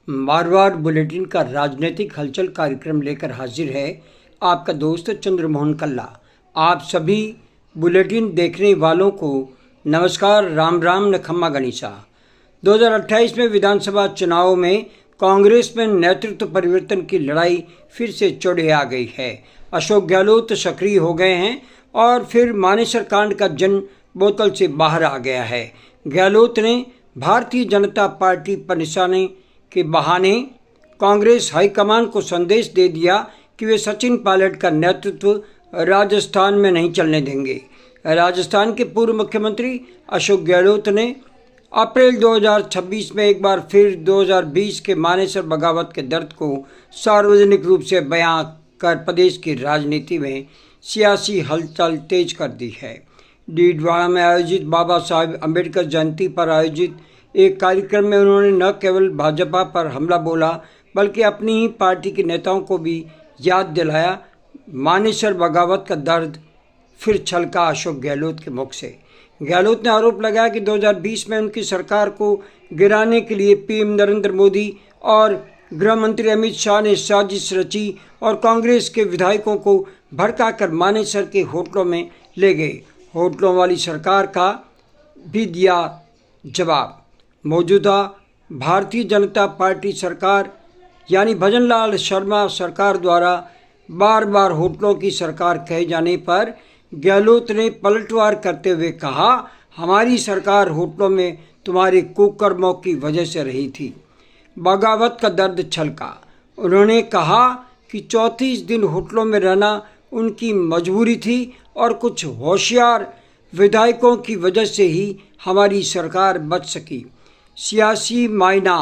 Marwar bulletin का राजनीतिक हलचल कार्यक्रम लेकर हाजिर है आपका दोस्त चंद्रमोहन कल्ला। आप सभी बुलेटिन देखने वालों को नमस्कार, राम राम, नखम्मा गणिसा। 2028 में विधानसभा चुनाव में कांग्रेस में नेतृत्व परिवर्तन की लड़ाई फिर से चौड़े आ गई है। अशोक गहलोत सक्रिय हो गए हैं और फिर मानेसर कांड का जन बोतल से बाहर आ गया है। गहलोत ने भारतीय जनता पार्टी पर निशाने के बहाने कांग्रेस हाईकमान को संदेश दे दिया कि वे सचिन पायलट का नेतृत्व राजस्थान में नहीं चलने देंगे। राजस्थान के पूर्व मुख्यमंत्री अशोक गहलोत ने अप्रैल 2026 में एक बार फिर 2020 के मानेसर बगावत के दर्द को सार्वजनिक रूप से बयां कर प्रदेश की राजनीति में सियासी हलचल तेज कर दी है। डीडवाड़ा में आयोजित बाबा साहेब अम्बेडकर जयंती पर आयोजित एक कार्यक्रम में उन्होंने न केवल भाजपा पर हमला बोला बल्कि अपनी ही पार्टी के नेताओं को भी याद दिलाया। मानेसर बगावत का दर्द फिर छलका अशोक गहलोत के मुख से। गहलोत ने आरोप लगाया कि 2020 में उनकी सरकार को गिराने के लिए पीएम नरेंद्र मोदी और गृह मंत्री अमित शाह ने साजिश रची और कांग्रेस के विधायकों को भड़काकर मानेसर के होटलों में ले गए। होटलों वाली सरकार का भी दिया जवाब। मौजूदा भारतीय जनता पार्टी सरकार यानी भजनलाल शर्मा सरकार द्वारा बार बार होटलों की सरकार कहे जाने पर गहलोत ने पलटवार करते हुए कहा, हमारी सरकार होटलों में तुम्हारे कुकर्मों की वजह से रही थी। बगावत का दर्द छलका। उन्होंने कहा कि 34 दिन होटलों में रहना उनकी मजबूरी थी और कुछ होशियार विधायकों की वजह से ही हमारी सरकार बच सकी। सियासी मायना।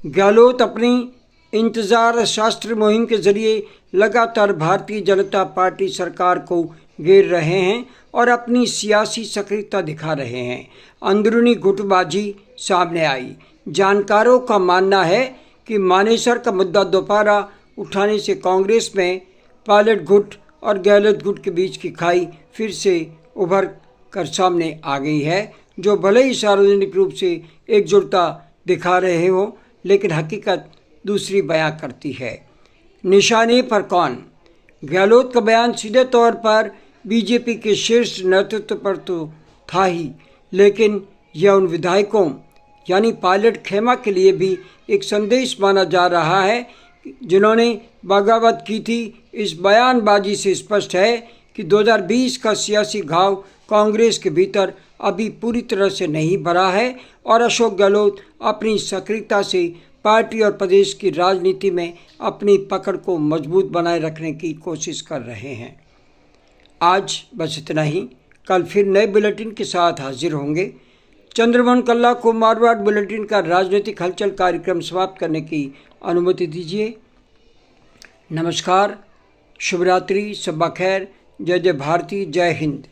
गहलोत अपनी इंतजार शास्त्र मुहिम के जरिए लगातार भारतीय जनता पार्टी सरकार को घेर रहे हैं और अपनी सियासी सक्रियता दिखा रहे हैं। अंदरूनी गुटबाजी सामने आई। जानकारों का मानना है कि मानेसर का मुद्दा दोबारा उठाने से कांग्रेस में पायलट गुट और गहलोत गुट के बीच की खाई फिर से उभर कर सामने आ गई है, जो भले ही सार्वजनिक रूप से एकजुटता दिखा रहे हो लेकिन हकीकत दूसरी बयां करती है। निशाने पर कौन? गहलोत का बयान सीधे तौर पर बीजेपी के शीर्ष नेतृत्व पर तो था ही, लेकिन यह उन विधायकों यानी पायलट खेमा के लिए भी एक संदेश माना जा रहा है जिन्होंने बगावत की थी। इस बयानबाजी से स्पष्ट है कि 2020 का सियासी घाव कांग्रेस के भीतर अभी पूरी तरह से नहीं भरा है और अशोक गहलोत अपनी सक्रियता से पार्टी और प्रदेश की राजनीति में अपनी पकड़ को मजबूत बनाए रखने की कोशिश कर रहे हैं। आज बस इतना ही। कल फिर नए बुलेटिन के साथ हाजिर होंगे। चंद्रमोहन कल्ला को मारवाड़ बुलेटिन का राजनीतिक हलचल कार्यक्रम समाप्त करने की अनुमति दीजिए। नमस्कार, शुभ रात्रि, शब्बा खैर, जय जय भारती, जय हिंद।